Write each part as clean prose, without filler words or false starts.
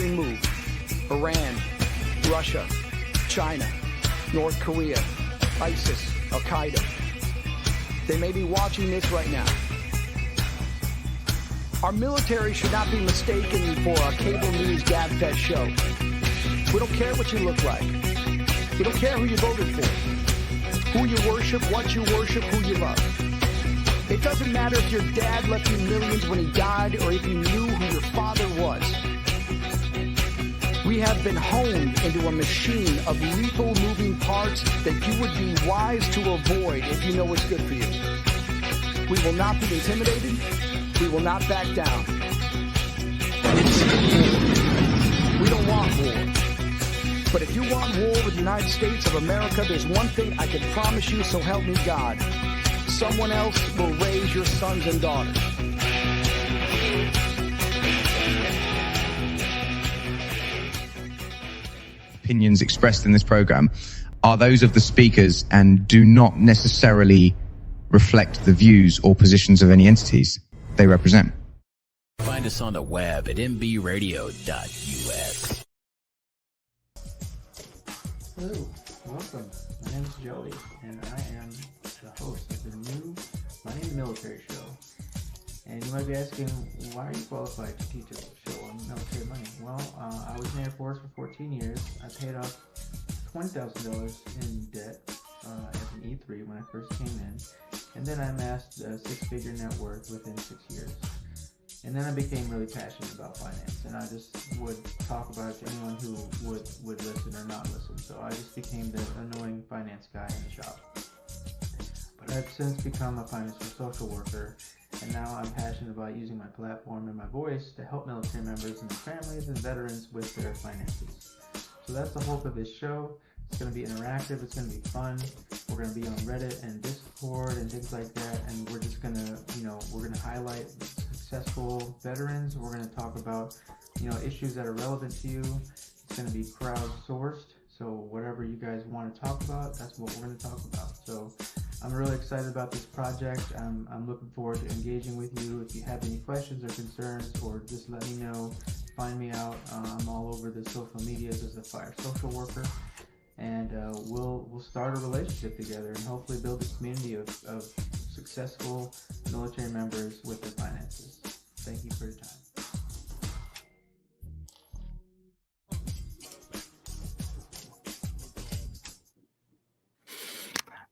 every move. Iran, Russia, China, North Korea, ISIS, Al-Qaeda. They may be watching this right now. Our military should not be mistaken for a cable news gab-fed show. We don't care what you look like. We don't care who you voted for, who you worship, what you worship, who you love. It doesn't matter if your dad left you millions when he died or if you knew who your father was. We have been honed into a machine of lethal moving parts that you would be wise to avoid if you know what's good for you. We will not be intimidated. We will not back down. We don't want war. But if you want war with the United States of America, there's one thing I can promise you, so help me God. Someone else will raise your sons and daughters. Opinions expressed in this program are those of the speakers and do not necessarily reflect the views or positions of any entities they represent. Find us on the web at mbradio.us. Hello, welcome. My name is Joey, and I am the host of the new Money in the Military show. And you might be asking, why are you qualified to teach a show on military money? Well, I was in the Air Force for 14 years. I paid off $20,000 in debt as an E3 when I first came in. And then I amassed a six-figure net worth within 6 years. And then I became really passionate about finance, and I just would talk about it to anyone who would listen or not listen. So I just became the annoying finance guy in the shop. But I've since become a financial social worker, and now I'm passionate about using my platform and my voice to help military members and their families and veterans with their finances. So that's the hope of this show. It's going to be interactive, it's going to be fun. We're going to be on Reddit and Discord and things like that, and we're just going to, we're going to highlight successful veterans. We're going to talk about, issues that are relevant to you. It's going to be crowdsourced, so whatever you guys want to talk about, that's what we're going to talk about. So I'm really excited about this project. I'm looking forward to engaging with you. If you have any questions or concerns, or just let me know, find me out. I'm all over the social medias as a fire social worker. And we'll start a relationship together and hopefully build a community of successful military members with their finances. Thank you for your time.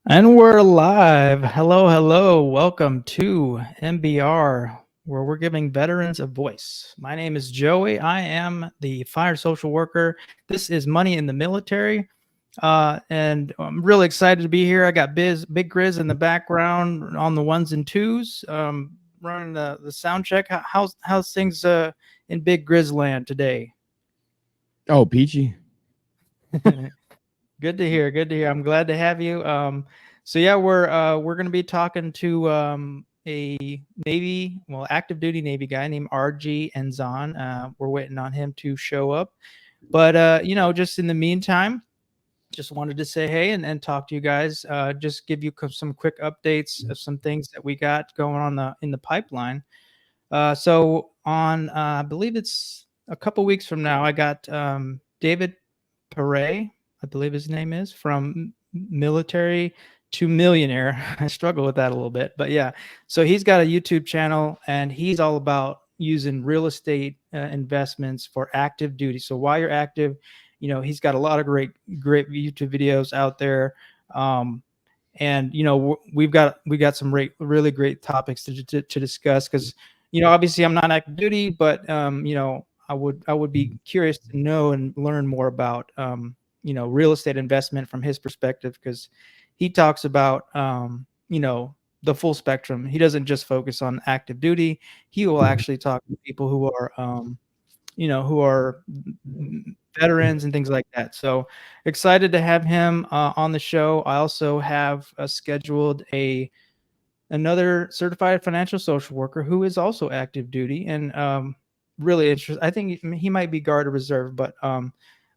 And we're live. Hello. Welcome to MBR, where we're giving veterans a voice. My name is Joey. I am the fire social worker. This is Money in the Military. And I'm really excited to be here. I got Big Grizz in the background on the ones and twos, running the sound check. How's things in Big Grizz land today? Oh, peachy. Good to hear. I'm glad to have you. So yeah, we're going to be talking to a active duty Navy guy named RG Enzon. We're waiting on him to show up, but just in the meantime, just wanted to say hey and talk to you guys. Just give you some quick updates of some things that we got going on in the pipeline. So on, I believe it's a couple weeks from now, I got David Perret, I believe his name is, from Military to Millionaire. I struggle with that a little bit, but yeah. So he's got a YouTube channel, and he's all about using real estate investments for active duty. So while you're active, he's got a lot of great YouTube videos out there. And we've got some really great topics to discuss, because obviously I'm not active duty, but I would be curious to know and learn more about real estate investment from his perspective, because he talks about the full spectrum. He doesn't just focus on active duty. He will actually talk to people who are veterans and things like that. So excited to have him on the show. I also have scheduled another certified financial social worker who is also active duty and really interested. I think he might be Guard or Reserve, but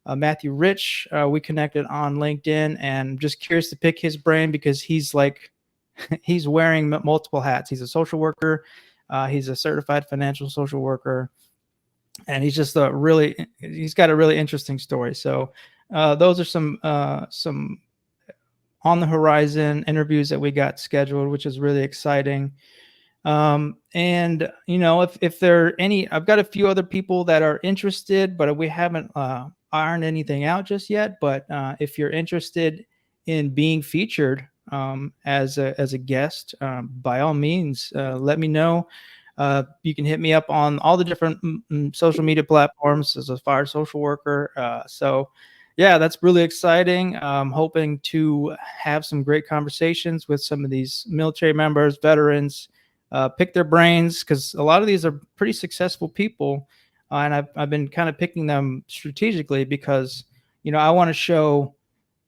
Matthew Rich, we connected on LinkedIn, and I'm just curious to pick his brain because he's wearing multiple hats. He's a social worker. He's a certified financial social worker. and he's just he's got a really interesting story. So those are some on the horizon interviews that we got scheduled, which is really exciting. And if there are any, I've got a few other people that are interested, but we haven't ironed anything out just yet. But if you're interested in being featured as a guest, by all means, let me know. You can hit me up on all the different social media platforms as a fire social worker. So yeah, that's really exciting. I'm hoping to have some great conversations with some of these military members, veterans, pick their brains, because a lot of these are pretty successful people. And I've been kind of picking them strategically because, I want to show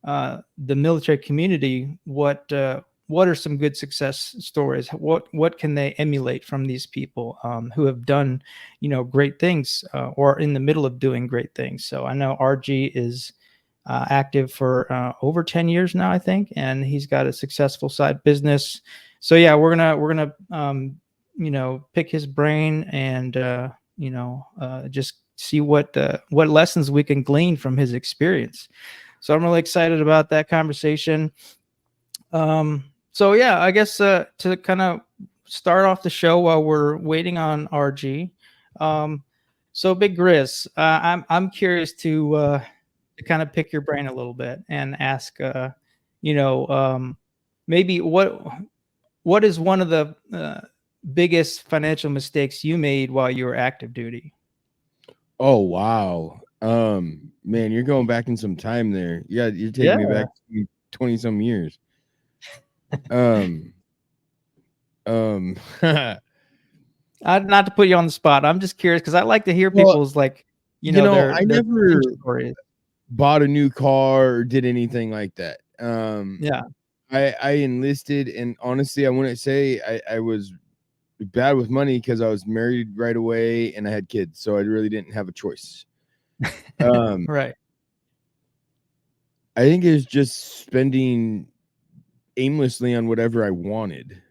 the military community what are some good success stories. What can they emulate from these people who have done, great things or in the middle of doing great things. So I know RG is active for over 10 years now, I think, and he's got a successful side business. So yeah, we're gonna pick his brain and just see what lessons we can glean from his experience. So I'm really excited about that conversation. So yeah, I guess to kind of start off the show while we're waiting on RG. So Big Grizz, I'm curious to kind of pick your brain a little bit and ask, maybe what is one of the biggest financial mistakes you made while you were active duty? Oh wow. Man, you're going back in some time there. Yeah, you're taking me back 20 some years. Not to put you on the spot. I'm just curious because I like to hear people's I never stories. bought a new car or did anything like that. Yeah. I enlisted, and honestly, I wouldn't say I was bad with money because I was married right away and I had kids, so I really didn't have a choice. Right. I think it was just spending aimlessly on whatever I wanted.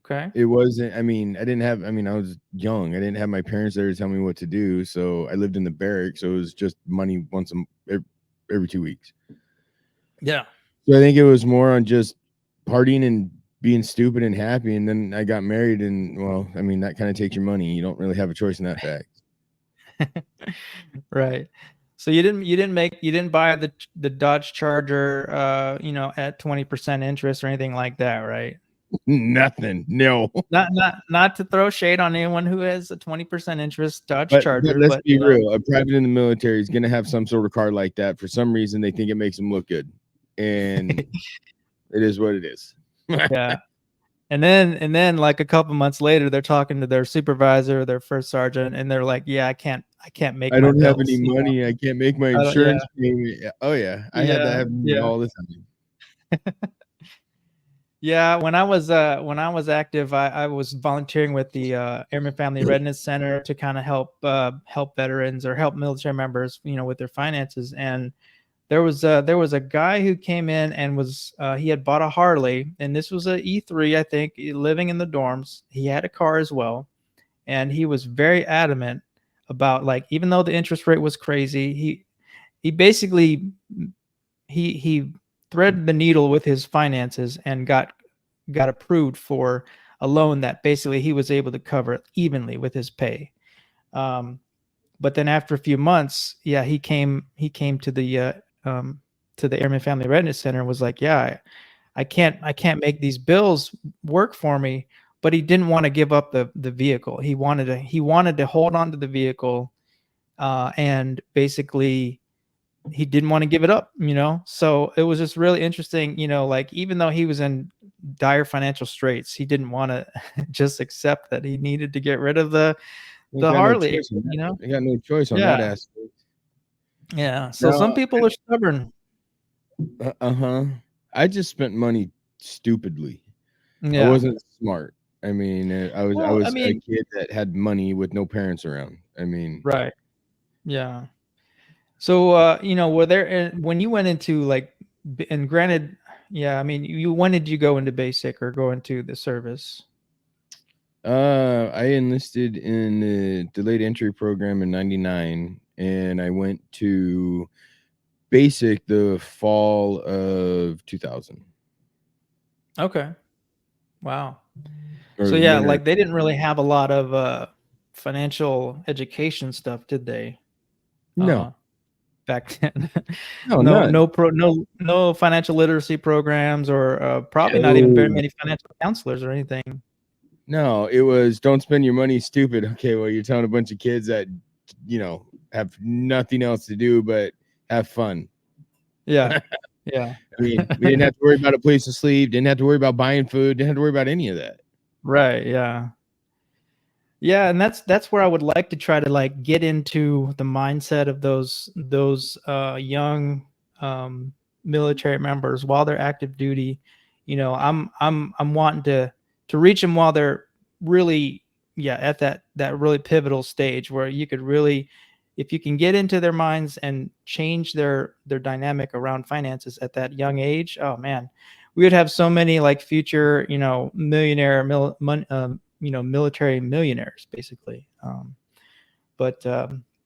Okay. It wasn't, I was young. I didn't have my parents there to tell me what to do. So I lived in the barracks. So it was just money every 2 weeks. Yeah. So I think it was more on just partying and being stupid and happy. And then I got married, and that kind of takes your money. You don't really have a choice in that fact. Right. So you didn't buy the Dodge Charger, at 20% interest or anything like that, right? Nothing. No. Not to throw shade on anyone who has a 20% interest Dodge Charger. But let's be real. A private in the military is going to have some sort of car like that. For some reason, they think it makes them look good, and it is what it is. Yeah. And then like a couple months later, they're talking to their supervisor, their first sergeant, and they're like, "Yeah, I can't make. I don't have any money. I can't make my insurance payment." Oh yeah, I had that happen all the time. Yeah, when I was active, I was volunteering with the Airman Family Readiness Center to kind of help veterans or help military members, with their finances. And there was a guy who came in and he had bought a Harley, and this was a E3, I think, living in the dorms. He had a car as well, and he was very adamant about, like, even though the interest rate was crazy, he basically he threaded the needle with his finances and got approved for a loan that basically he was able to cover evenly with his pay. But then after a few months, he came to the Airman Family Readiness Center and was like, "Yeah, I can't make these bills work for me." But he didn't want to give up the vehicle. He wanted to hold on to the vehicle, and basically he didn't want to give it up, So it was just really interesting, like, even though he was in dire financial straits, he didn't want to just accept that he needed to get rid of the Harley. I got no choice on that aspect. Yeah. So some people are stubborn. I just spent money stupidly. Yeah. I wasn't smart. I was a kid that had money with no parents around. Right. Yeah. So, were there, when you went into, like, and granted, when did you go into basic or go into the service? I enlisted in the delayed entry program in '99, and I went to basic the fall of 2000. Okay. Wow. Or So yeah, winter. like they didn't really have a lot of financial education stuff, did they? No, Back then. no, none. No financial literacy programs, or probably not even very No. many financial counselors or anything. No, it was don't spend your money stupid. Okay, well, you're telling a bunch of kids that, have nothing else to do but have fun. Yeah. Yeah. I mean, we didn't have to worry about a place to sleep, didn't have to worry about buying food, didn't have to worry about any of that. Right. Yeah. Yeah, and that's where I would like to try to like get into the mindset of those young military members while they're active duty. I'm wanting to reach them while they're really at that really pivotal stage where you could really, if you can get into their minds and change their dynamic around finances at that young age. Oh man, we would have so many like future millionaire military millionaires basically.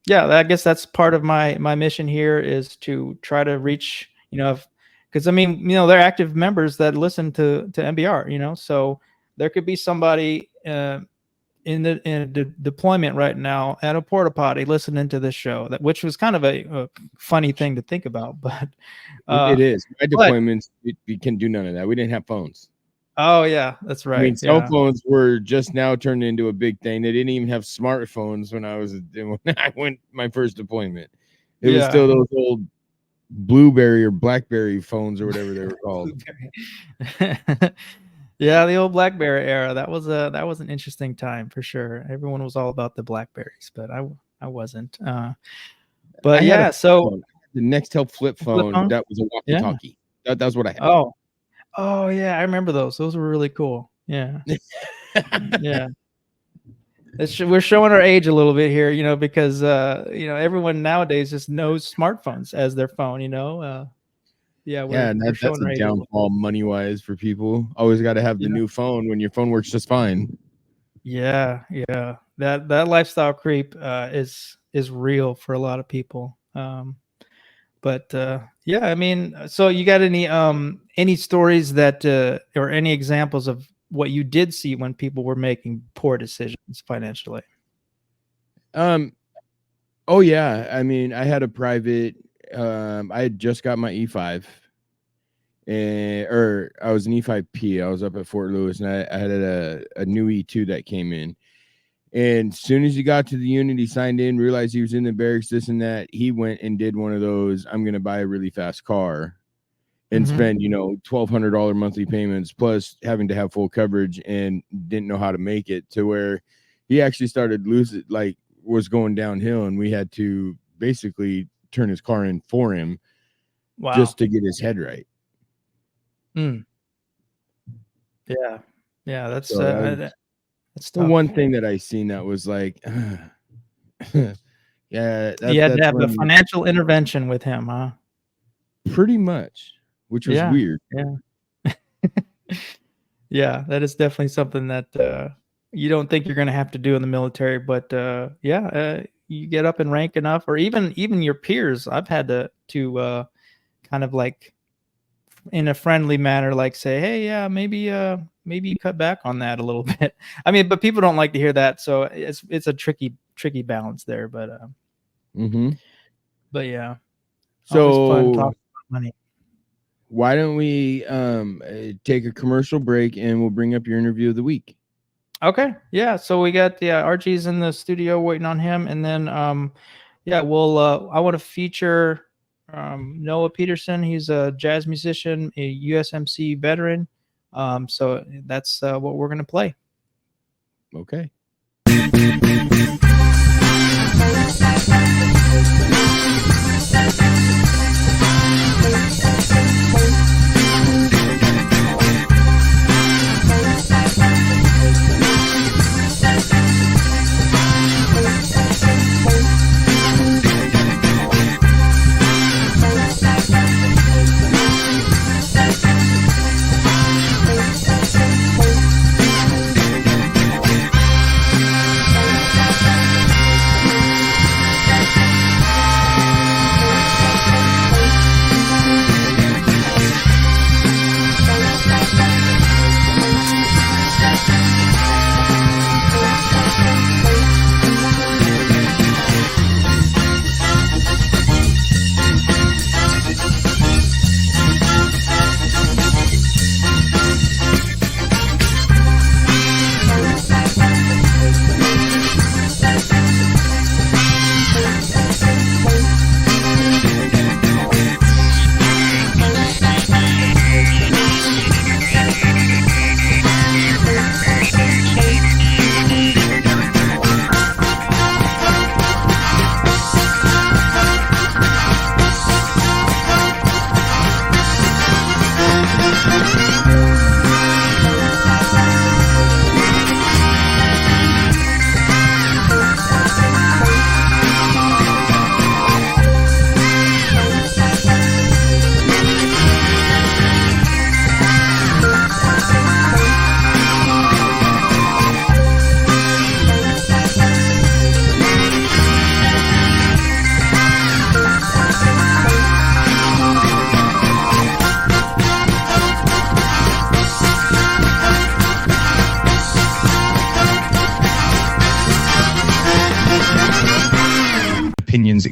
Yeah, I guess that's part of my mission here, is to try to reach, because I mean, they're active members that listen to MBR, so there could be somebody in the deployment right now at a porta potty listening to this show, which was kind of a funny thing to think about, but it is. My deployments, we can do none of that. We didn't have phones. Oh yeah, that's right. I mean, cell phones were just now turned into a big thing. They didn't even have smartphones when I went my first deployment. It was still those old Blueberry or Blackberry phones or whatever they were called. Yeah, the old BlackBerry era. That was an interesting time for sure. Everyone was all about the Blackberries, but I wasn't. But yeah, so the Nextel flip phone that was a walkie-talkie. That's what I had. Oh yeah, I remember those. Those were really cool. Yeah. Yeah. We're showing our age a little bit here, because everyone nowadays just knows smartphones as their phone. That's a downfall money-wise for people. Always got to have the new phone when your phone works just fine. Yeah. That lifestyle creep is real for a lot of people. But I mean, so you got any stories that or any examples of what you did see when people were making poor decisions financially? Oh yeah. I mean, I had a private, I had just got my E5 or I was an E5P. I was up at Fort Lewis and I had a new E2 that came in. And as soon as he got to the unit, he signed in, realized he was in the barracks, this and that. He went and did one of those, I'm going to buy a really fast car and spend, $1,200 monthly payments plus having to have full coverage, and didn't know how to make it to where he actually started losing, like was going downhill. And we had to basically turn his car in for him just to get his head right. Yeah. That's that's the one thing that I seen that was like, you had to have a financial intervention with him, huh? Pretty much, which was weird. Yeah. Yeah, that is definitely something that you don't think you're going to have to do in the military, but you get up in rank enough, or even your peers. I've had to kind of like in a friendly manner, like say, hey, maybe you cut back on that a little bit. I mean, but people don't like to hear that, so it's a tricky balance there. But but yeah, so fun talking about money. Why don't we take a commercial break and we'll bring up your interview of the week? Okay, yeah. So we got Archie's in the studio waiting on him, and then we'll I want to feature Noah Peterson. He's a jazz musician, a USMC veteran. So that's what we're going to play. Okay.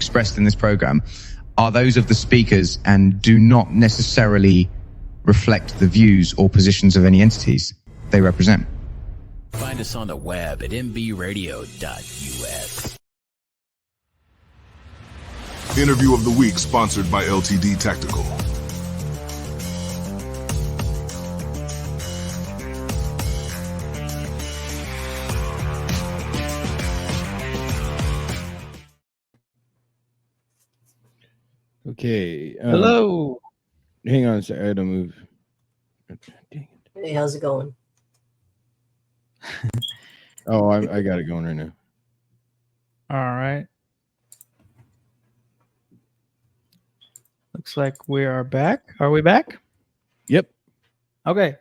expressed in this program are those of the speakers and do not necessarily reflect the views or positions of any entities they represent. Find us on the web at mbradio.us. Interview of the week sponsored by LTD Tactical. Okay. Hello. Hang on a second. I had to move. Hey, how's it going? Oh, I got it going right now. All right. Looks like we are back. Are we back? Yep. Okay.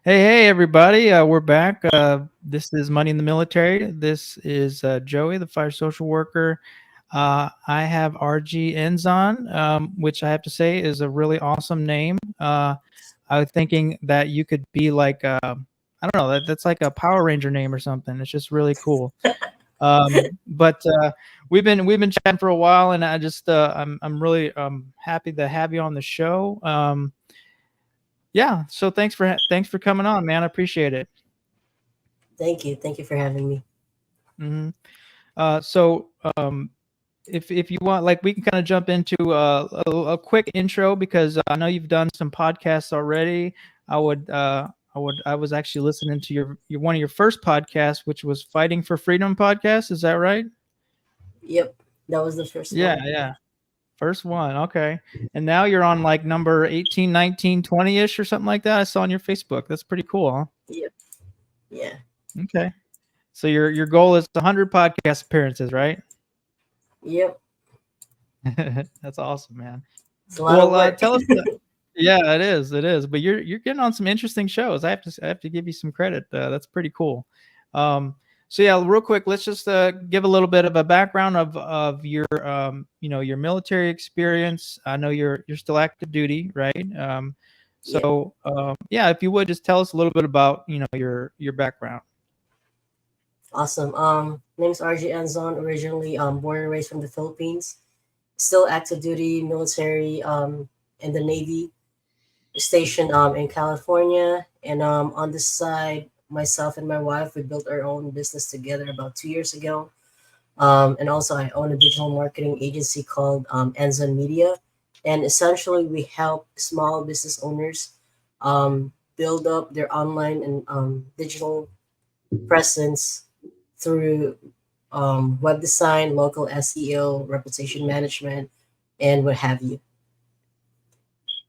Hey, everybody. We're back. This is Money in the Military. This is Joey, the fire social worker. I have RG Enzon, which I have to say is a really awesome name. I was thinking that you could be like, I don't know, that's like a Power Ranger name or something. It's just really cool. But we've been chatting for a while, and I just I'm really happy to have you on the show. Yeah, so thanks for coming on, man. I appreciate it. Thank you for having me. Mm-hmm. So if you want, like, we can kind of jump into a quick intro, because I know you've done some podcasts already. I was actually listening to your one of your first podcasts, which was Fighting for Freedom podcast. Is that right? Yep, that was the first one. Yeah. First one. Okay. And now you're on like number 18, 19, 20-ish or something like that. I saw on your Facebook. That's pretty cool, huh? Yep. Yeah. Okay. So your goal is 100 podcast appearances, right? Yep. That's awesome, man. It's a lot of work. Tell us. Yeah, it is. But you're getting on some interesting shows. I have to give you some credit. That's pretty cool. So yeah, real quick, let's just give a little bit of a background of your your military experience. I know you're still active duty, right? Yeah, if you would just tell us a little bit about your background. Awesome. Name's RG Enzon, originally born and raised from the Philippines. Still active duty military in the Navy, stationed in California. And on this side, myself and my wife, we built our own business together about 2 years ago. And also I own a digital marketing agency called Enzon Media. And essentially we help small business owners build up their online and digital presence through web design, local SEO, reputation management, and what have you.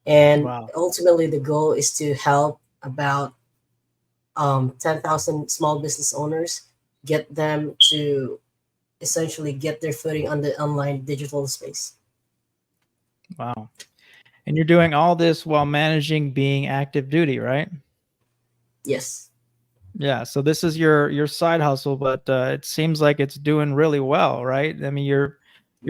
And ultimately the goal is to help about 10,000 small business owners, get them to essentially get their footing on the online digital space. Wow. And you're doing all this while managing being active duty, right? Yes. Yeah. So this is your side hustle, but it seems like it's doing really well, right? I mean, you're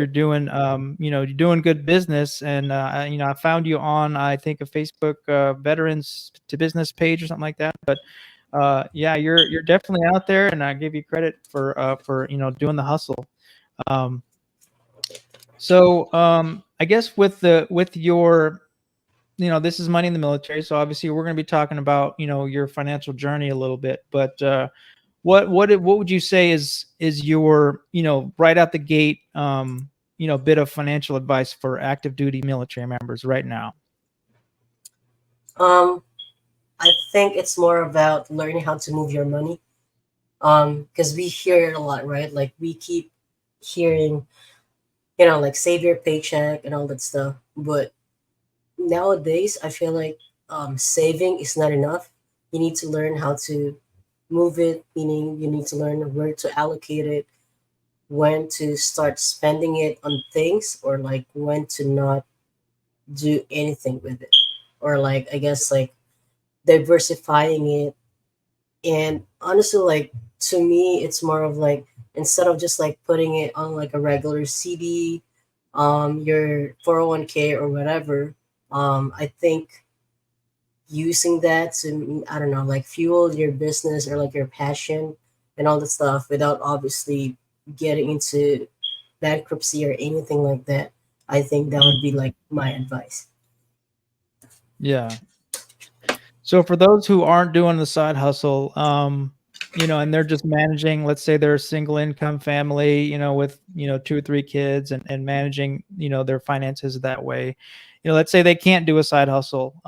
doing you're doing good business, and I found you on, I think, a Facebook Veterans to Business page or something like that. But yeah, you're definitely out there, and I give you credit for doing the hustle. I guess with your this is Money in the Military, so obviously we're going to be talking about your financial journey a little bit. But what would you say is your right out the gate bit of financial advice for active duty military members right now? I think it's more about learning how to move your money. Because we hear it a lot, right? Like we keep hearing, like save your paycheck and all that stuff. But nowadays, I feel like saving is not enough. You need to learn how to move it, meaning you need to learn where to allocate it, when to start spending it on things, or like when to not do anything with it. Or like, I guess, like diversifying it. And honestly, like to me, it's more of like, instead of just like putting it on like a regular CD, your 401k or whatever, I think using that to, I don't know, like fuel your business or like your passion and all that stuff without obviously getting into bankruptcy or anything like that, I think that would be like my advice. Yeah. So for those who aren't doing the side hustle, and they're just managing, let's say they're a single income family, with, 2 or 3 kids and managing, their finances that way. Let's say they can't do a side hustle.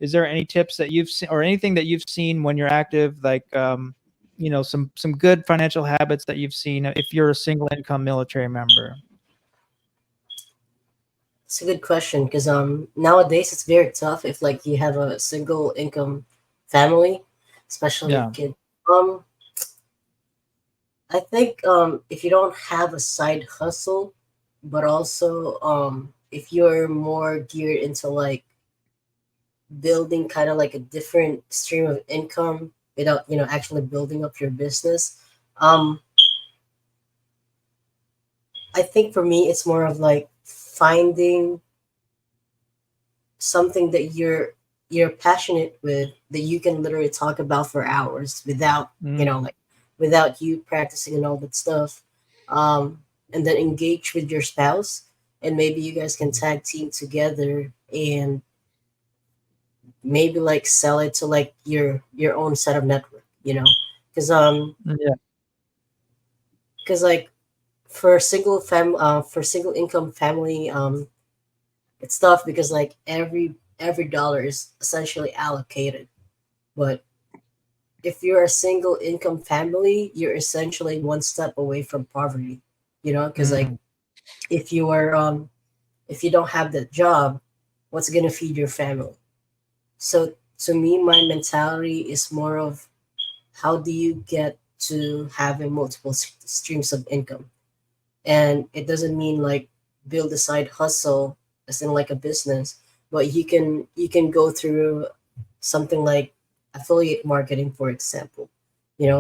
Is there any tips that you've seen or anything that you've seen when you're active, like, some good financial habits that you've seen if you're a single income military member? It's a good question because nowadays it's very tough if like you have a single income family, especially Yeah. with kids. I think if you don't have a side hustle, but also if you're more geared into like building kind of like a different stream of income without actually building up your business, um, I think for me it's more of like finding something that you're passionate with that you can literally talk about for hours without Mm, like without you practicing and all that stuff, and then engage with your spouse, and maybe you guys can tag team together and maybe like sell it to like your own set of network, because yeah. like for single income family, it's tough because like every dollar is essentially allocated. But if you're a single income family, you're essentially one step away from poverty, because like Mm, if you are if you don't have that job, what's gonna feed your family? So to me, my mentality is more of how do you get to having multiple streams of income? And it doesn't mean like build a side hustle as in like a business, but you can go through something like affiliate marketing, for example.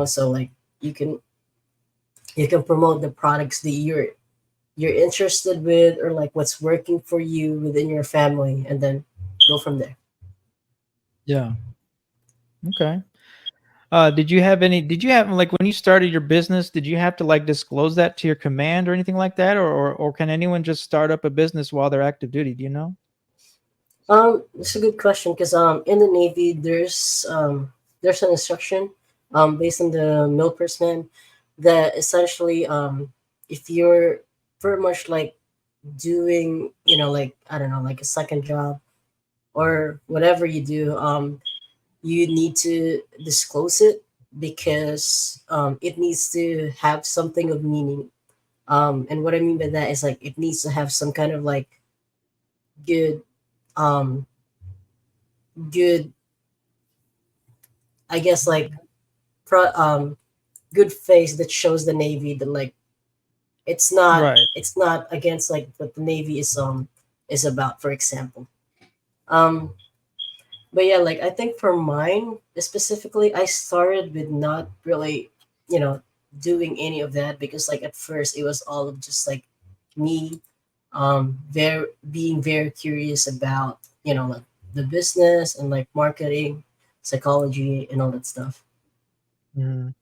So like you can you can promote the products that you're interested with, or like what's working for you within your family, and then go from there. yeah. Okay. Did you have, like, when you started your business, did you have to like disclose that to your command or anything like that? Or can anyone just start up a business while they're active duty? Do you know? It's a good question because in the Navy there's an instruction based on the milper's man that essentially if you're very much like doing like I don't know, like a second job or whatever you do, you need to disclose it because it needs to have something of meaning. And what I mean by that is like it needs to have some kind of like good um good, I guess, like good face that shows the Navy that like it's not Right. it's not against like what the Navy is about, for example. Um, but yeah, like I think for mine specifically, I started with not really, you know, doing any of that because like at first it was all of just like me, very being very curious about like the business and like marketing, psychology, and all that stuff. Mhm.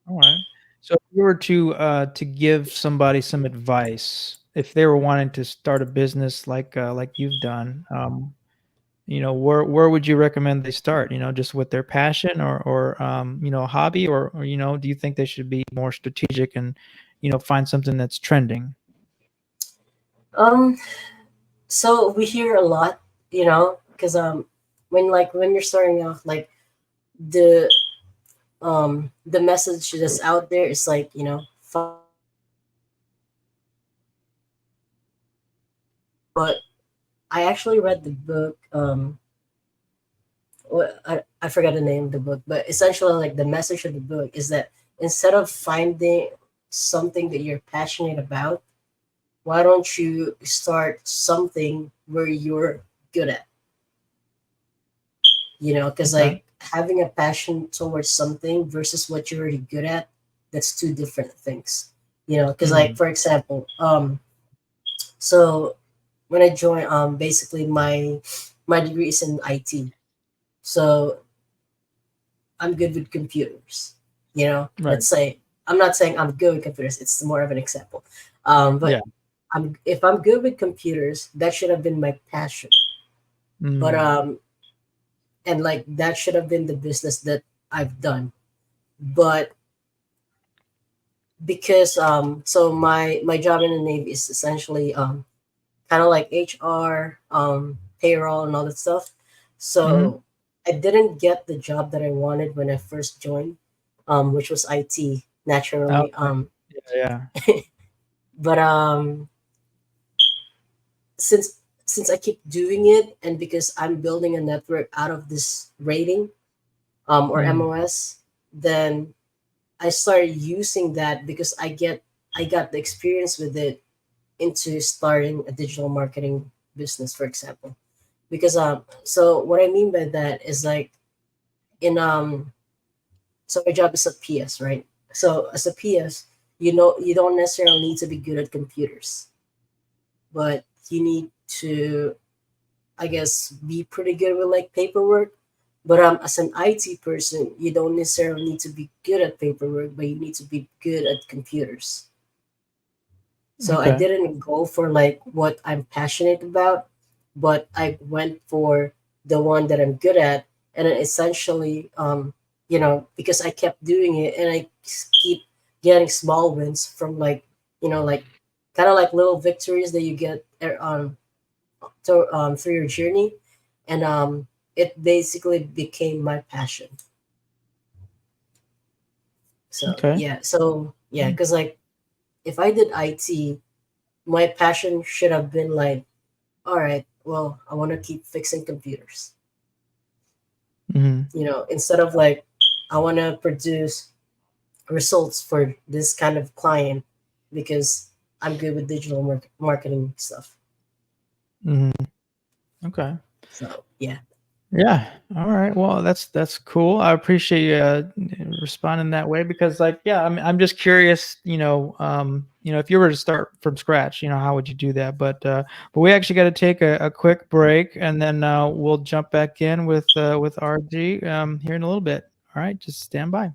All right. So if you were to give somebody some advice, if they were wanting to start a business like you've done, where would you recommend they start? Just with their passion or hobby, or do you think they should be more strategic and find something that's trending? Um, so we hear a lot, because when you're starting off, like the the message that's out there is like but I actually read the book. I forgot the name of the book, but essentially, like the message of the book is that instead of finding something that you're passionate about, why don't you start something where you're good at? Because Okay. like having a passion towards something versus what you're already good at, that's two different things. Because like Mm, for example, so when I joined, basically my degree is in IT, so I'm good with computers. right. Let's say. I'm not saying I'm good with computers. It's more of an example. But Yeah. if I'm good with computers, that should have been my passion. But and like that should have been the business that I've done. But because so my job in the Navy is essentially kind of like HR, payroll, and all that stuff. So I didn't get the job that I wanted when I first joined, which was IT naturally. Yeah. But since I keep doing it, and because I'm building a network out of this rating, or MOS, then I started using that because I got the experience with it into starting a digital marketing business, for example. Because so what I mean by that is like in so my job is a PS, right? So as a PS, you know, you don't necessarily need to be good at computers, but you need to, I guess, be pretty good with like paperwork. But as an IT person, you don't necessarily need to be good at paperwork, but you need to be good at computers. So I Okay. didn't go for like what I'm passionate about, but I went for the one that I'm good at, and then essentially, you know, because I kept doing it, and I keep getting small wins from like, you know, like kind of like little victories that you get through your journey, and it basically became my passion. So Okay. yeah, because like if I did IT, my passion should have been like, all right, well, I want to keep fixing computers. hmm You know, instead of like, I want to produce results for this kind of client because I'm good with digital marketing stuff. hmm Okay. So yeah. Yeah. All right. Well, that's cool. I appreciate you responding that way because, like, yeah, I'm just curious. If you were to start from scratch, how would you do that? But we actually got to take a quick break, and then we'll jump back in with RG here in a little bit. All right, just stand by.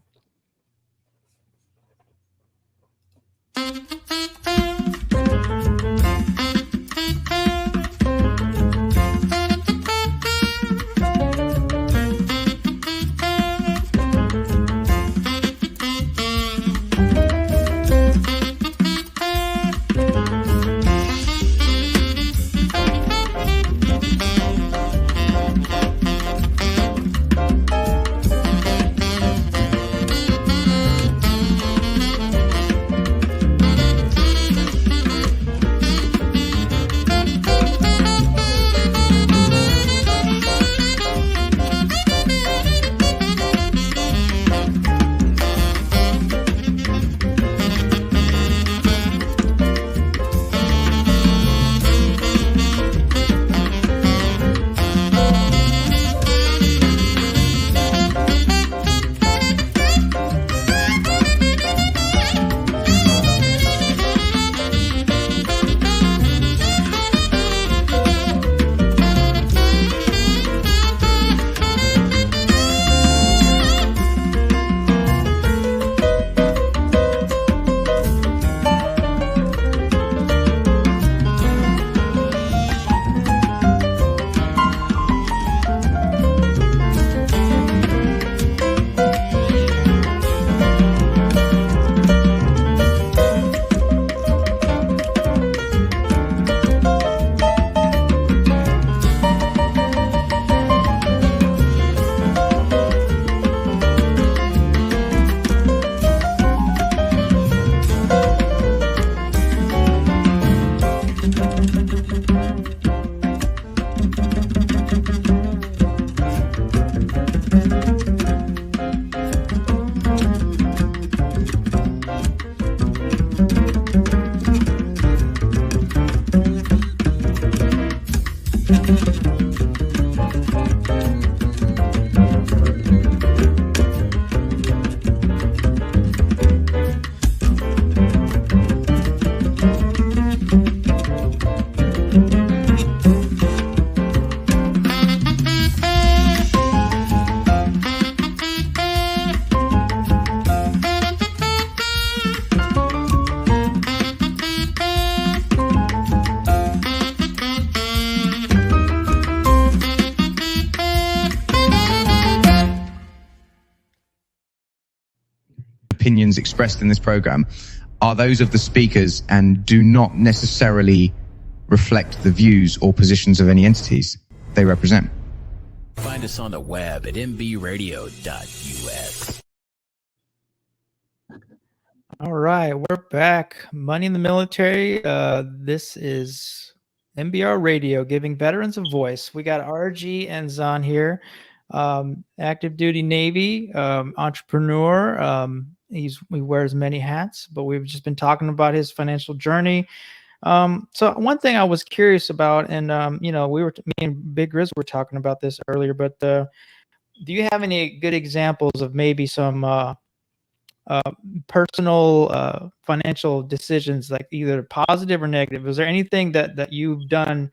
opinions expressed in this program are those of the speakers and do not necessarily reflect the views or positions of any entities they represent. Find us on the web at mbradio.us. All right, we're back. Money in the Military. This is MBR Radio, giving veterans a voice. We got RG Enzon here, active duty Navy, entrepreneur. He wears many hats, but we've just been talking about his financial journey. So one thing I was curious about, and me and Big Riz were talking about this earlier, but do you have any good examples of maybe some personal financial decisions, like either positive or negative? Is there anything that you've done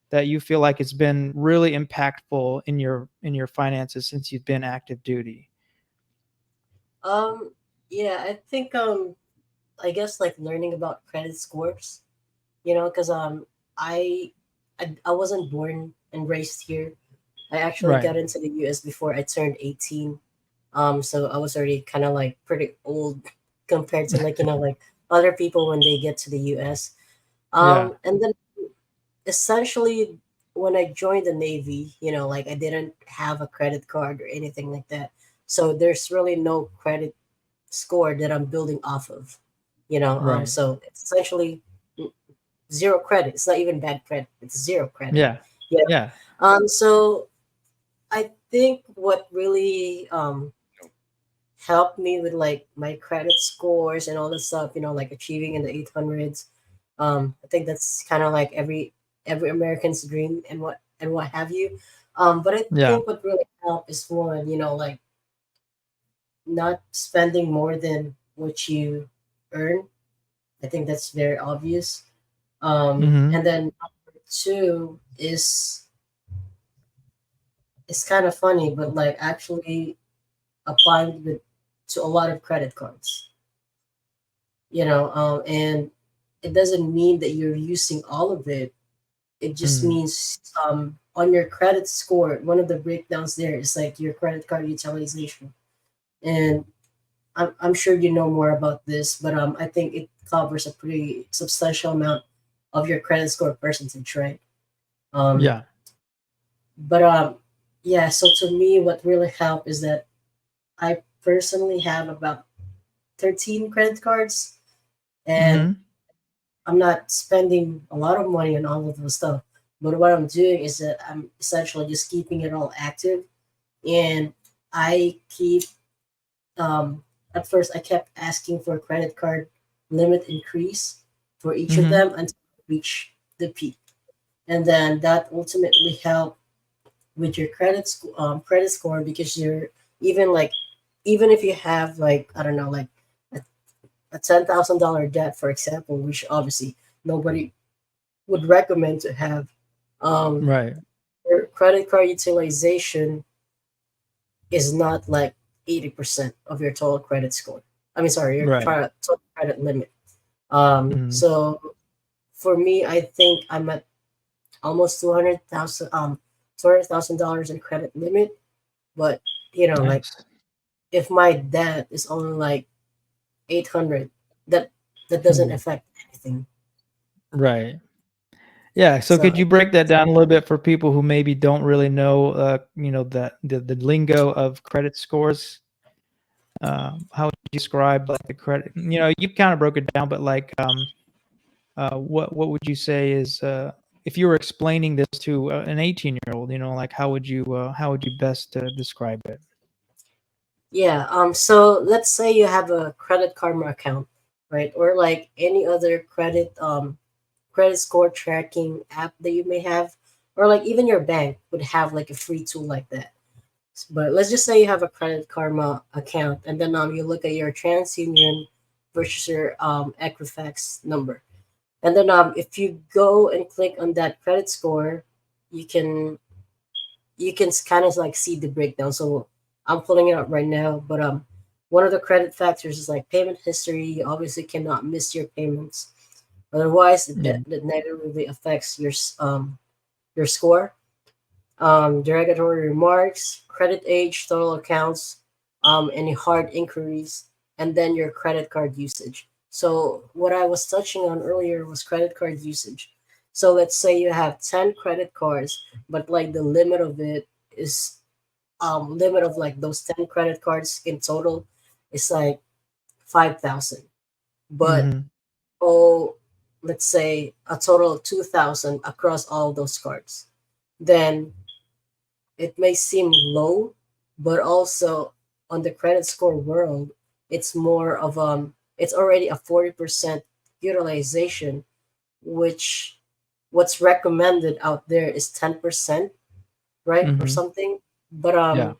that you feel like it's been really impactful in your finances since you've been active duty? Yeah, I think I guess like learning about credit scores, because I wasn't born and raised here. I actually Right. got into the US before I turned 18. So I was already kind of like pretty old compared to like, like other people when they get to the US. Yeah. And then essentially when I joined the Navy, like I didn't have a credit card or anything like that. So there's really no credit score that I'm building off of, Right. so it's essentially zero credit. It's not even bad credit. It's zero credit. Yeah. Yeah. Yeah. So I think what really helped me with like my credit scores and all this stuff, like achieving in the 800s. I think that's kind of like every American's dream and what have you. But I Yeah. think what really helped is one, like not spending more than what you earn. I think that's very obvious. Mm-hmm. And then number two is it's kind of funny, but like actually applying to a lot of credit cards, and it doesn't mean that you're using all of it. It just Mm. means on your credit score, one of the breakdowns there is like your credit card utilization. And I'm sure you know more about this, but I think it covers a pretty substantial amount of your credit score percentage, right? Um, Yeah. but yeah. So to me, what really helped is that I personally have about 13 credit cards, and Mm-hmm. I'm not spending a lot of money on all of those stuff. But what I'm doing is that I'm essentially just keeping it all active, and I keep at first I kept asking for a credit card limit increase for each of Mm-hmm. them until I reach the peak. And then that ultimately helped with your credit score, because you're even like even if you have like I don't know, like a, a $10,000 debt, for example, which obviously nobody would recommend to have, um, Right. your credit card utilization is not like 80% of your total credit score. I mean, sorry, your Right. total credit limit. Mm-hmm. So for me, I think I'm at almost $200,000 in credit limit. But like Nice. if my debt is only like 800, that doesn't Mm. affect anything. Right. Yeah. So So could you break that down a little bit for people who maybe don't really know, the lingo of credit scores? How would you describe like the credit? You kind of broke it down, but like, what would you say is, if you were explaining this to an 18-year-old, like how would you best describe it? yeah, so let's say you have a Credit Karma account, right? Or like any other credit score tracking app that you may have, or like even your bank would have like a free tool like that. But let's just say you have a Credit Karma account, and then you look at your TransUnion versus your Equifax number, and then if you go and click on that credit score, you can kind of like see the breakdown. So I'm pulling it up right now, but one of the credit factors is like payment history. You obviously cannot miss your payments, otherwise Yeah. that negatively affects your score. Derogatory remarks, credit age, total accounts, any hard inquiries. and then your credit card usage. So what I was touching on earlier was credit card usage. So let's say you have 10 credit cards, but like the limit of it is limit of like those 10 credit cards in total is like 5,000. But Mm-hmm. oh, let's say a total of 2,000 across all those cards. Then it may seem low, but also on the credit score world, it's more of it's already a 40% utilization, which what's recommended out there is 10%, right? Or Mm-hmm. something. But Yeah.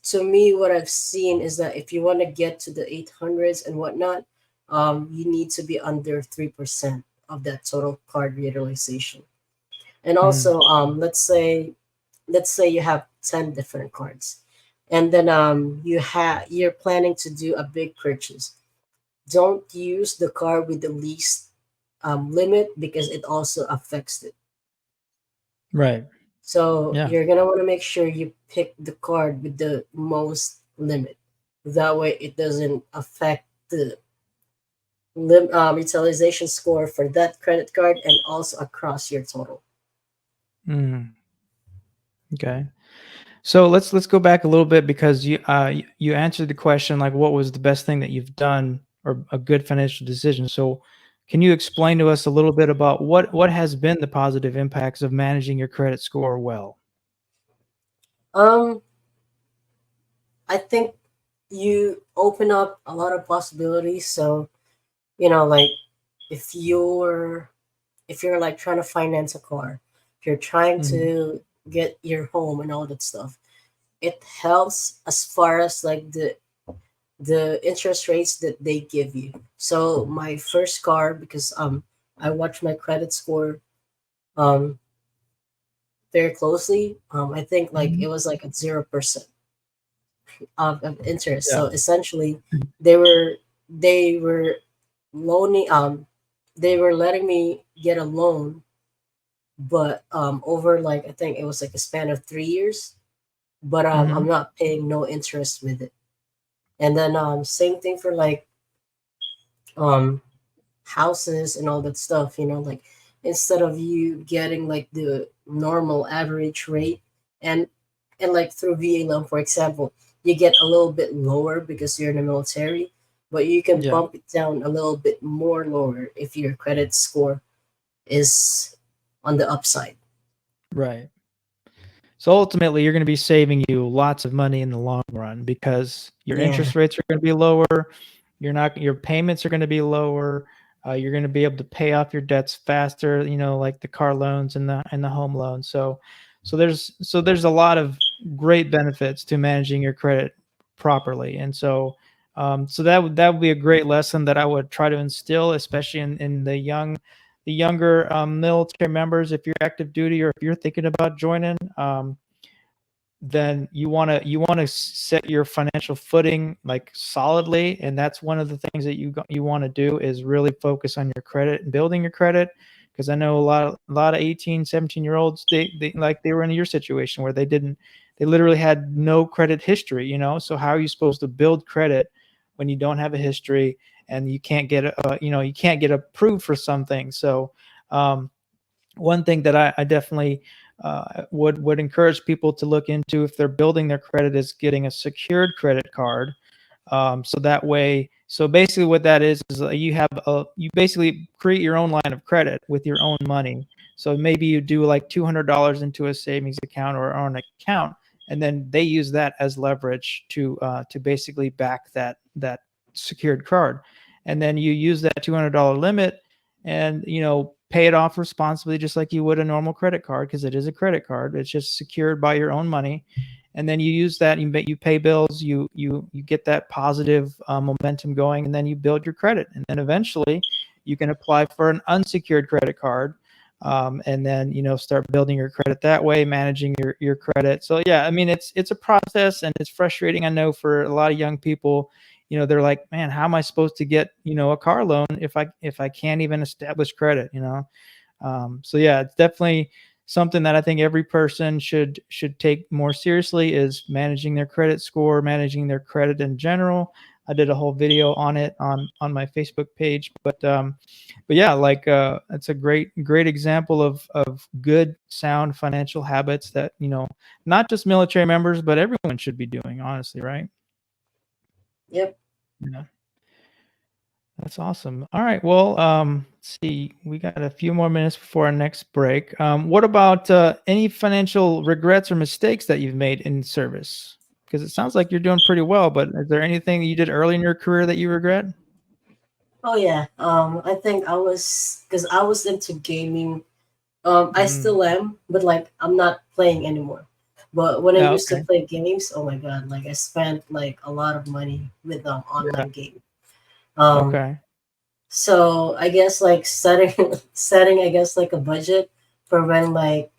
to me, what I've seen is that if you want to get to the 800s and whatnot, you need to be under 3% of that total card utilization. And Mm-hmm. also, let's say you have 10 different cards, and then you're planning to do a big purchase. Don't use the card with the least limit because it also affects it. Right. So Yeah. you're gonna want to make sure you pick the card with the most limit. That way, it doesn't affect the utilization score for that credit card and also across your total. Mm. Okay. So let's go back a little bit because you answered the question like what was the best thing that you've done or a good financial decision. So can you explain to us a little bit about what has been the positive impacts of managing your credit score well? Um, I think you open up a lot of possibilities. So like if you're like trying to finance a car, if you're trying Mhm. to get your home and all that stuff, it helps as far as like the interest rates that they give you. So my first car, because I watched my credit score um very closely. I think like Mhm. it was like at 0% of interest. Yeah. So essentially they were loaning they were letting me get a loan, but over like I think it was like a span of 3 years, but I'm Mhm. not paying no interest with it. And then same thing for like um houses and all that stuff, like instead of you getting like the normal average rate, and like through VA loan, for example, you get a little bit lower because you're in the military, but you can Yeah. bump it down a little bit more lower if your credit score is on the upside. Right. So ultimately, you're going to be saving you lots of money in the long run because your Yeah. interest rates are going to be lower. Your payments are going to be lower. You're going to be able to pay off your debts faster. Like the car loans and the home loans. So there's a lot of great benefits to managing your credit properly. And so that would be a great lesson that I would try to instill, especially in the younger military members. If you're active duty or if you're thinking about joining, then you want to set your financial footing like solidly, and that's one of the things that you want to do is really focus on your credit and building your credit. Because I know a lot of 18, 17 year olds, they were in your situation where they literally had no credit history. So how are you supposed to build credit when you don't have a history and you can't get approved for something? So um, one thing that I definitely would encourage people to look into if they're building their credit is getting a secured credit card. So that way, so basically what that is you basically create your own line of credit with your own money. So maybe you do like $200 into a savings account or on an account, and then they use that as leverage to basically back that secured card, and then you use that $200 limit and pay it off responsibly just like you would a normal credit card, because it is a credit card. It's just secured by your own money, and then you use that. You pay bills. You get that positive momentum going, and then you build your credit, and then eventually you can apply for an unsecured credit card, and then start building your credit that way, managing your credit. So yeah, I mean it's a process, and it's frustrating, I know, for a lot of young people. They're like, man, how am I supposed to get a car loan if I can't even establish credit? So yeah, it's definitely something that I think every person should take more seriously, is managing their credit score, managing their credit in general. I did a whole video on it on my Facebook page. But yeah, like it's a great example of good sound financial habits that, you know, not just military members, but everyone should be doing, honestly, right? Yep. Yeah. That's awesome. All right. Well, let's see. We got a few more minutes before our next break. What about any financial regrets or mistakes that you've made in service? Because it sounds like you're doing pretty well, but is there anything that you did early in your career that you regret? Oh yeah. I think because I was into gaming. I Mm. still am, but like I'm not playing anymore. But when I Yeah. used to Okay. play games, oh my god, like I spent like a lot of money with Yeah. online games. Um, Okay. so I guess like setting setting I guess like a budget for when like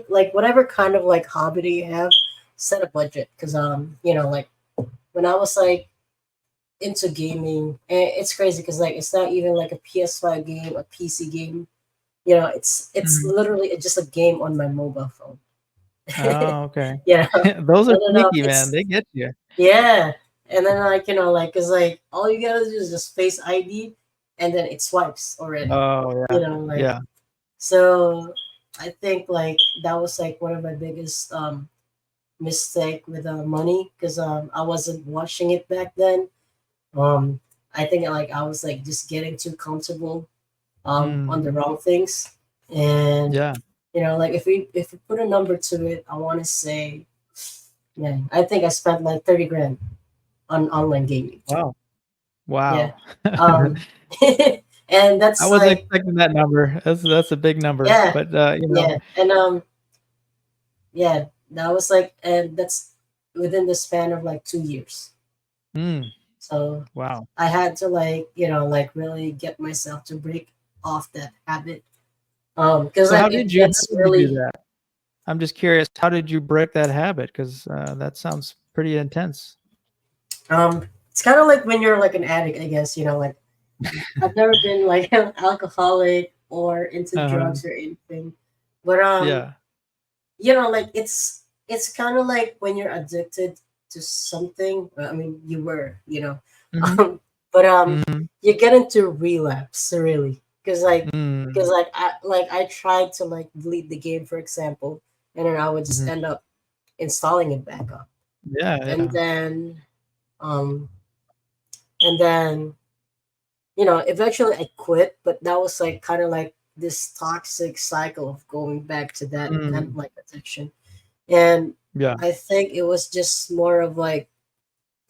like whatever kind of like hobby that you have, set a budget because like when I was like into gaming, and it's crazy because like it's not even like a PS5 game, a PC game. It's Mhm. literally just a game on my mobile phone. Oh, okay. Yeah, Those are and then sneaky, man. it's They get you. yeah, and then like like cause like all you gotta do is just face ID, and then it swipes already. Oh, You yeah. know, like Yeah. so. I think like that was like one of my biggest mistake with money because I wasn't watching it back then. Um, I think like I was like just getting too comfortable on Mm. the wrong things, and Yeah. like if we put a number to it, I want to say, yeah, I think I spent like 30 grand on online gaming. Wow. Yeah, Wow. um, and I that's wasn't like expecting that number. That's a big number, yeah, but you know. yeah, and yeah, that was like, and that's within the span of like 2 years. Mm. So Wow. I had to like like really get myself to break off that habit. Because So like it how gets did you do really that? I'm just curious, how did you break that habit? Because that sounds pretty intense. it's kind of like when you're like an addict, I guess. Like I've never been like an alcoholic or into Uh-huh. drugs or anything, but Yeah. like it's kind of like when you're addicted to something. I mean, you were, Mhm. but Mhm. you get into relapse really because Mm. I tried to like delete the game, for example, and then I would just Mhm. end up installing it back up, Yeah, and yeah. then um and then eventually I quit, but that was like kind of like this toxic cycle of going back to that kind of Mm. like addiction. And Yeah. I think it was just more of like,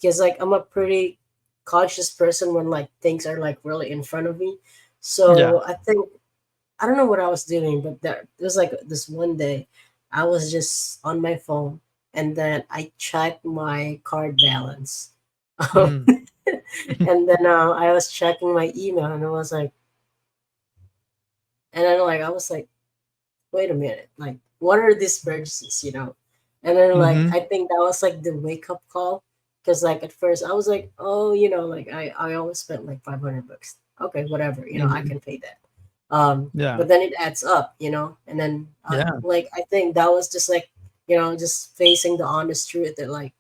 because like I'm a pretty conscious person when like things are like really in front of me. Yeah. So I think, I don't know what I was doing, but there was like this one day I was just on my phone, and then I checked my card balance. Mm. And then I was checking my email, and I was like, and then like I was like, wait a minute, like what are these purchases? And then like Mhm. I think that was like the wake up call, because like at first I was like, oh, like I always spent like 500 bucks. Okay, whatever, I Mhm. can pay that. Yeah. But then it adds up. And then Yeah. like I think that was just like, just facing the honest truth that like,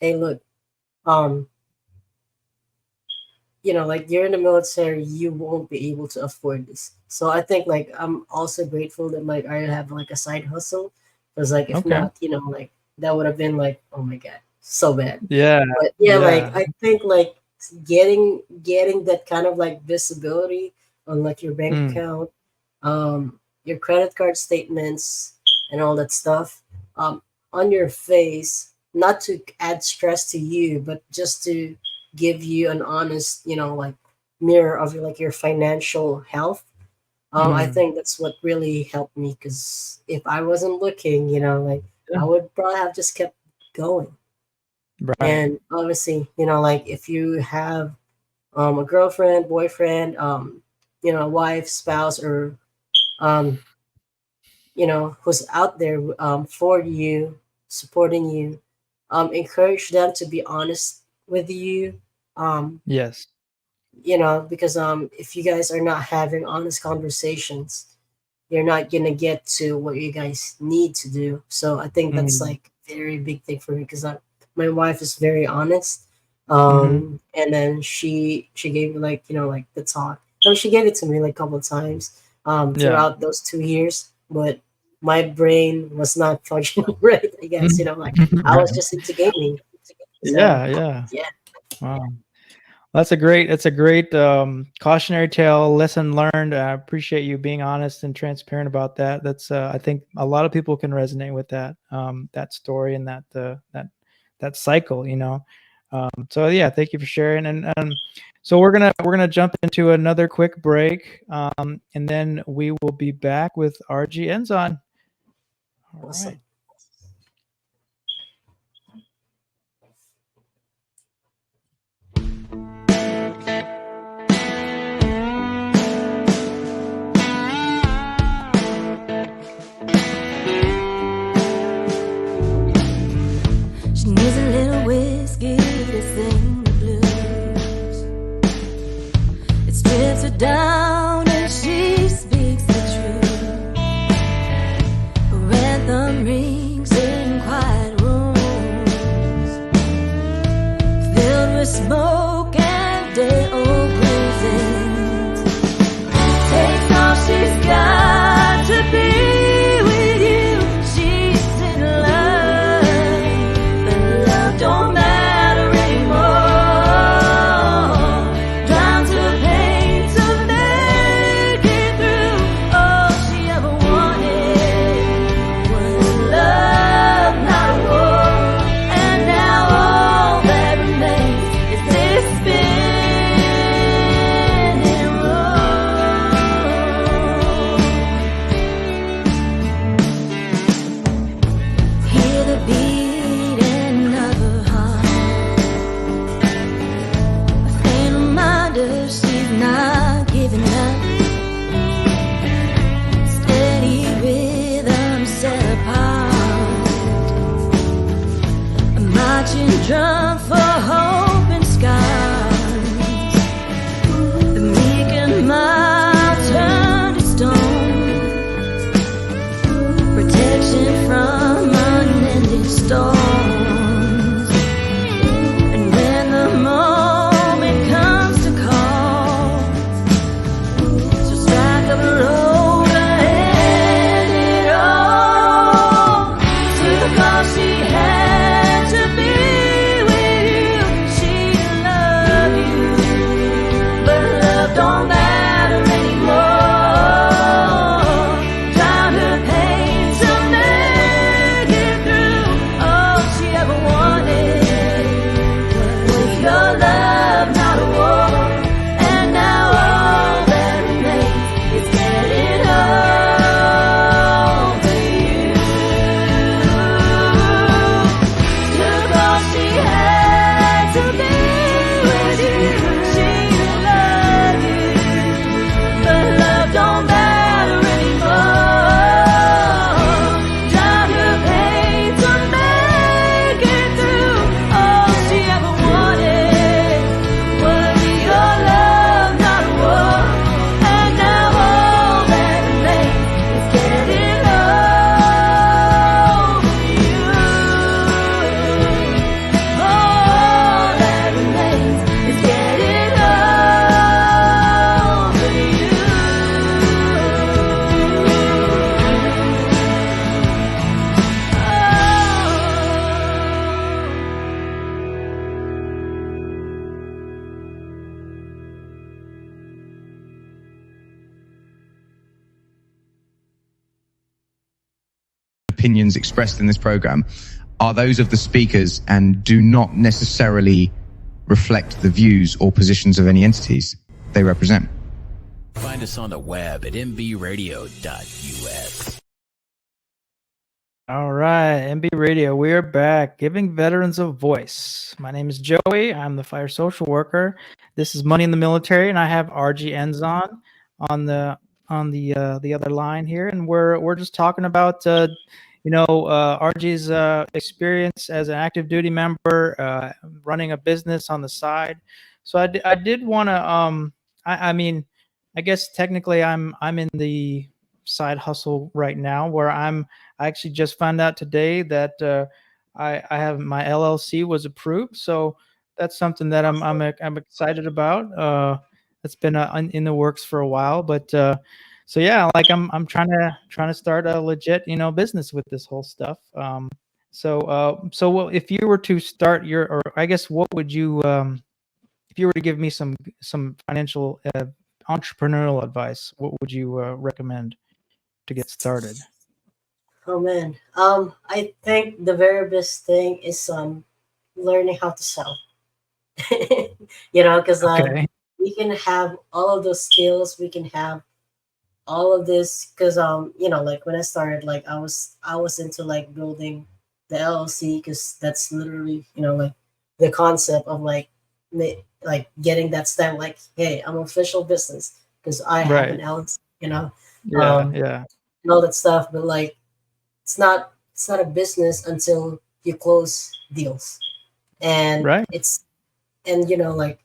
hey, look, um, like you're in the military, you won't be able to afford this. So I think like I'm also grateful that like I have like a side hustle, because like if Okay. not, like that would have been like, oh my god, so bad. Yeah. But yeah, like Yeah. I think like getting that kind of like visibility on like your bank Mm. account, your credit card statements, and all that stuff, on your face, not to add stress to you, but just to give you an honest, like mirror of like your financial health. I Mm. think that's what really helped me, because if I wasn't looking, like Yeah. I would probably have just kept going. Right. And obviously, like if you have a girlfriend, boyfriend, wife, spouse, or um, who's out there for you, supporting you, encourage them to be honest with you. Um, Yes. because if you guys are not having honest conversations, you're not gonna get to what you guys need to do. So I think that's Mm. like a very big thing for me, because my wife is very honest, And then she gave me like, like the talk. So she gave it to me like a couple of times Yeah. throughout those 2 years, but my brain was not functioning right, I guess, like I was Right. just into gaming. So Yeah, yeah. yeah. Wow. That's a great cautionary tale, lesson learned. I appreciate you being honest and transparent about that. That's I think a lot of people can resonate with that story and that cycle. So yeah, thank you for sharing. And so we're gonna jump into another quick break, and then we will be back with RG Enzon. All Awesome. right. She needs a little whiskey to sing the blues. It strips her down and she speaks the truth. Her anthem rings in quiet rooms, filled with smoke and day-old cruising. Takes all she's got to be. Don't matter anymore. Down to pain to make it through. All she ever wanted was love, not a war. And now all that remains is this spinning room. Hear the beat. She's not giving up. Steady rhythm set apart. A marching drum for hope and scars. The meek and mild turn to stone. Protection from unending storms. And when the moment comes to call, so strike up a road and it all. Took all she had to be with you. She loved you, but love don't matter anymore. Drown her pain to make it through. All she ever wanted was your love, not a war. And now all that remains is getting over you. Took all she had to be with you. She loved you, but love don't matter anymore. Drown her pain to make it through. All she ever wanted was your love, not a war. And now all that remains is getting over you. All that remains is getting over you. Opinions expressed in this program are those of the speakers and do not necessarily reflect the views or positions of any entities they represent. Find us on the web at mbradio.us. All right, MB Radio, we are back, giving veterans a voice. My name is Joey. I'm the fire social worker. This is Money in the Military, and I have RG Enzon on the other line here, and we're just talking about RG's experience as an active duty member, running a business on the side. So I did want to I mean, I guess technically I'm in the side hustle right now where I actually just found out today that I have my LLC was approved. So that's something that I'm excited about. It's been in the works for a while, but so yeah, like I'm trying to start a legit business with this whole stuff. If you were to start or I guess what would you if you were to give me some financial entrepreneurial advice, what would you recommend to get started? Oh man. I think the very best thing is learning how to sell. Because Okay. we can have all of those skills, we can have all of this because like when I started, like I was into like building the LLC because that's literally like the concept of like like getting that stamp, like, hey, I'm official business because I have an Right. LLC, Yeah. um Yeah. and all that stuff. But like it's not a business until you close deals, and Right. it's and like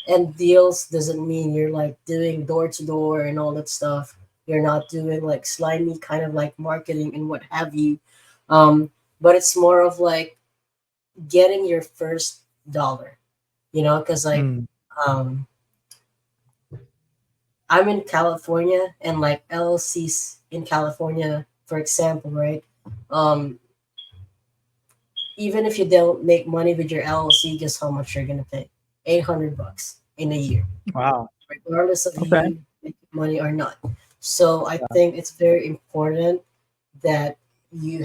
and deals doesn't mean you're like doing door to door and all that stuff. You're not doing like slimy kind of like marketing and what have you. Um, but it's more of like getting your first dollar, because like Mm. um, I'm in California and like LLCs in California, for example, right? Um, Even if you don't make money with your LLC, guess how much you're gonna pay? $800 in a year, Wow. regardless of Okay. you making money or not. So I think it's very important that you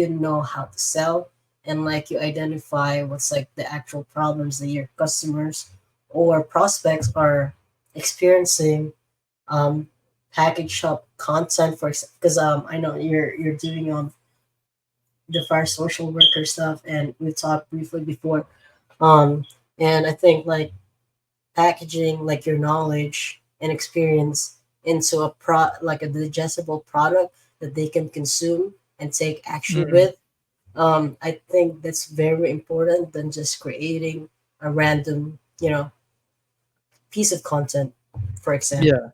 know how to sell, and like you identify what's like the actual problems that your customers or prospects are experiencing. Um, Package shop content, for example, because I know you're doing the fire social worker stuff, and we've talked briefly before. Um, and I think like packaging like your knowledge and experience into like a digestible product that they can consume and take action Mm. with. I think that's very important than just creating a random piece of content, for example. Yeah.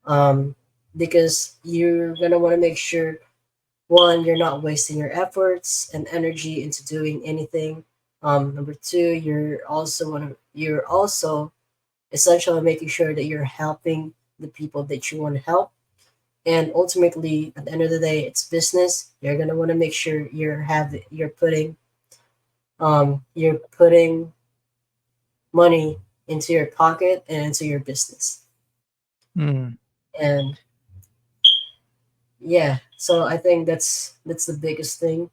um, because you're gonna want to make sure, one, you're not wasting your efforts and energy into doing anything. Number two, you're also essentially making sure that you're helping the people that you want to help. And ultimately, at the end of the day, it's business. You're gonna want to make sure you're putting money into your pocket and into your business. Mm. And yeah, so I think that's the biggest thing.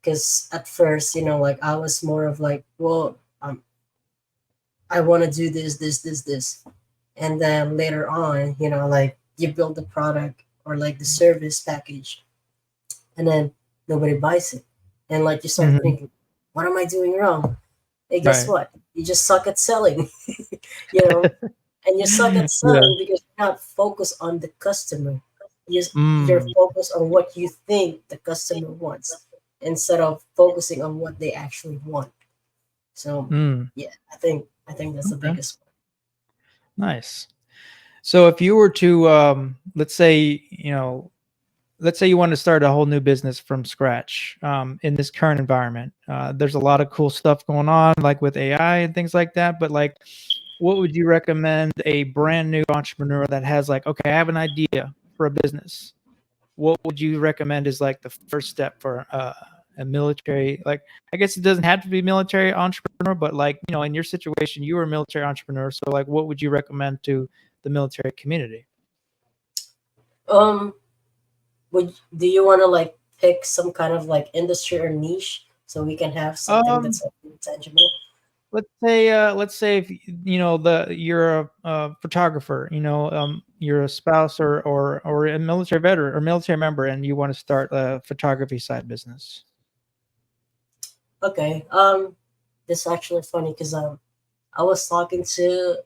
Because at first, like I was more of like, well, I want to do this, and then later on, like you build the product or like the service package, and then nobody buys it, and like you start Hmm. thinking, what am I doing wrong? Hey, guess Right. what? You just suck at selling, you know, and you suck at Yeah. selling because you're not focused on the customer. You're Mm. focused on what you think the customer wants instead of focusing on what they actually want. So Mm. yeah, I think that's the Okay. biggest one. Nice. So if you were to let's say you want to start a whole new business from scratch in this current environment. There's a lot of cool stuff going on, like with AI and things like that. But like, what would you recommend a brand new entrepreneur that has like, okay, I have an idea for a business. What would you recommend is like the first step for a military? Like, I guess it doesn't have to be military entrepreneur, but like, in your situation, you were a military entrepreneur. So like, what would you recommend to the military community? Um, do you want to like pick some kind of like industry or niche so we can have something Um, that's like, tangible? let's say if you're a photographer, you're a spouse or a military veteran or military member, and you want to start a photography side business. Okay. This is actually funny because I was talking to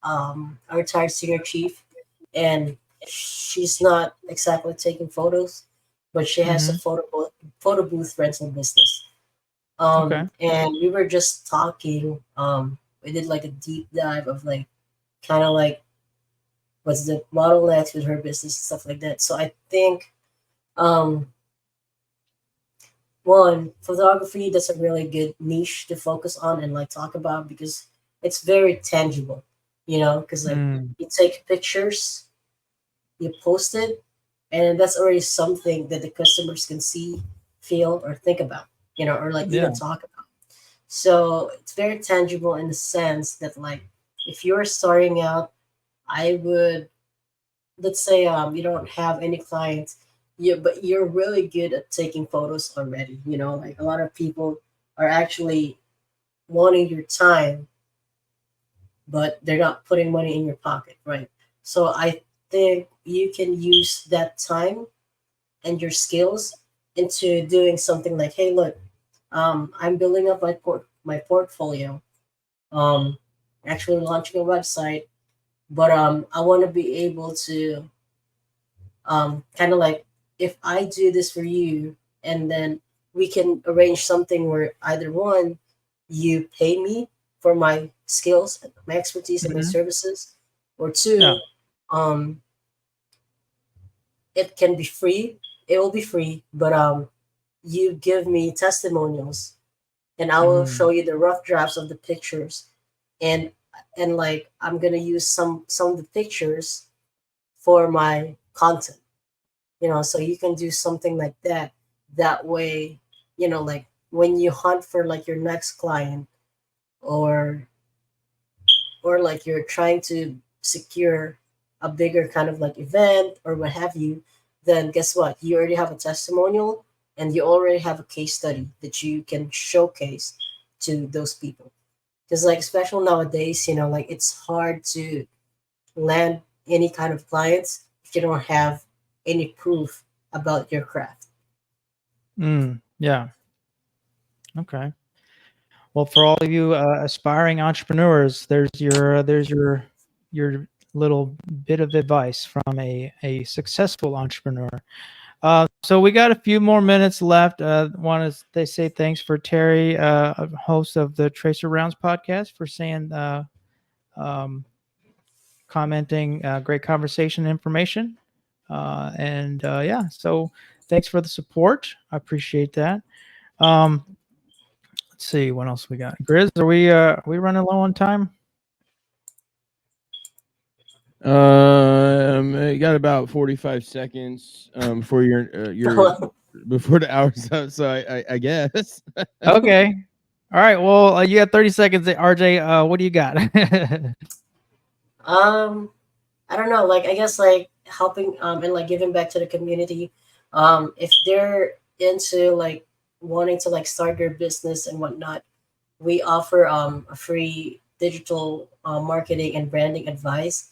a retired senior chief, and she's not exactly taking photos, but she has a Hmm. photo booth rental business. Okay. And we were just talking. We did like a deep dive of like kind of like what's the bottlenecks with her business and stuff like that. So I think um one, photography, that's a really good niche to focus on and like talk about because it's very tangible, you know, because like you take pictures, you post it, and that's already something that the customers can see, feel, or think about, you know, or like Yeah. even talk about. So it's very tangible in the sense that like if you're starting out, I would, let's say you don't have any clients, but you're really good at taking photos already. You know, like a lot of people are actually wanting your time, but they're not putting money in your pocket, right? So I think you can use that time and your skills into doing something like, hey, look, I'm building up my portfolio, um, actually launching a website, but I want to be able to kind of like if I do this for you, and then we can arrange something where either one, you pay me for my skills, my expertise, and my Mhm. services, or Yeah. two, um, it can be free. It will be free, but you give me testimonials, and I will show Mm. you the rough drafts of the pictures, and like I'm gonna use some of the pictures for my content, you know, so you can do something like that. That way, you know, like when you hunt for like your next client, or like you're trying to secure a bigger kind of like event or what have you, then guess what, you already have a testimonial and you already have a case study that you can showcase to those people. Because like especially nowadays, you know, like it's hard to land any kind of clients if you don't have any proof about your craft. Yeah. Okay. Well, for all of you aspiring entrepreneurs, there's your little bit of advice from a successful entrepreneur. So we got a few more minutes left. Want to they say thanks for Terry, host of the Tracer Rounds podcast, for saying um, commenting great conversation information. And so thanks for the support. I appreciate that. Um, let's see what else we got. Grizz, are we running low on time? You got about 45 seconds before your before the hour's up. So I guess. Okay. All right. Well, you got 30 seconds, RJ. What do you got? I don't know, like I guess like helping and like giving back to the community. If they're into like wanting to like start their business and whatnot, we offer a free digital marketing and branding advice.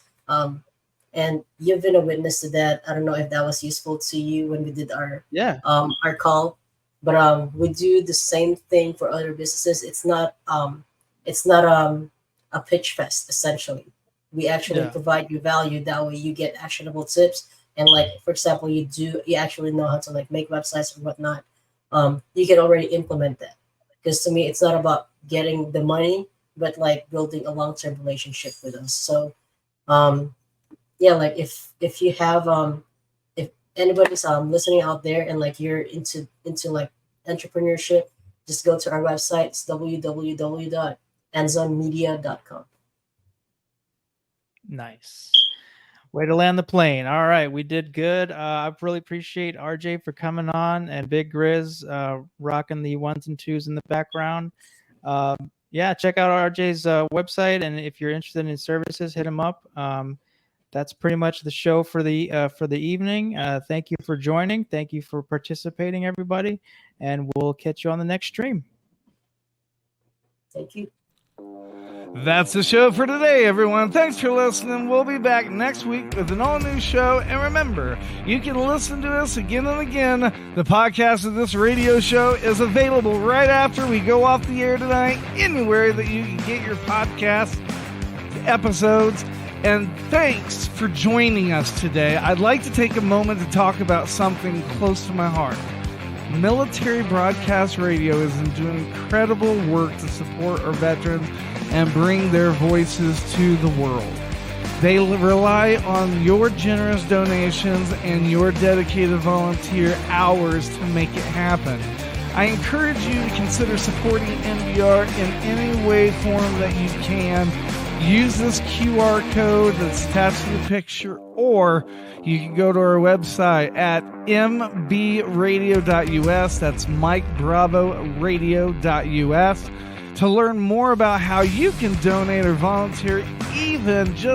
And you've been a witness to that. I don't know if that was useful to you when we did Yeah. our call, but we do the same thing for other businesses. It's not a pitch fest essentially. We actually Yeah. provide you value. That way you get actionable tips. And like for example, you actually know how to like make websites and whatnot. You can already implement that. Because to me, it's not about getting the money, but like building a long term relationship with us. So um, yeah, like if you have if anybody's listening out there and like you're into like entrepreneurship, just go to our website. It's www.enzonmedia.com. Nice. Way to land the plane. All right, we did good. I really appreciate RJ for coming on, and Big Grizz rocking the ones and twos in the background. Yeah, check out RJ's website, and if you're interested in his services, hit him up. That's pretty much the show for the evening. Thank you for joining. Thank you for participating, everybody, and we'll catch you on the next stream. Thank you. That's the show for today, everyone. Thanks for listening. We'll be back next week with an all-new show. And remember, you can listen to us again and again. The podcast of this radio show is available right after we go off the air tonight, anywhere that you can get your podcast episodes. And thanks for joining us today. I'd like to take a moment to talk about something close to my heart. Military Broadcast Radio is doing incredible work to support our veterans and bring their voices to the world. They rely on your generous donations and your dedicated volunteer hours to make it happen. I encourage you to consider supporting MBR in any way, form that you can. Use this QR code that's attached to the picture, or you can go to our website at mbradio.us. That's Mike Bravo Radio.us to learn more about how you can donate or volunteer, even just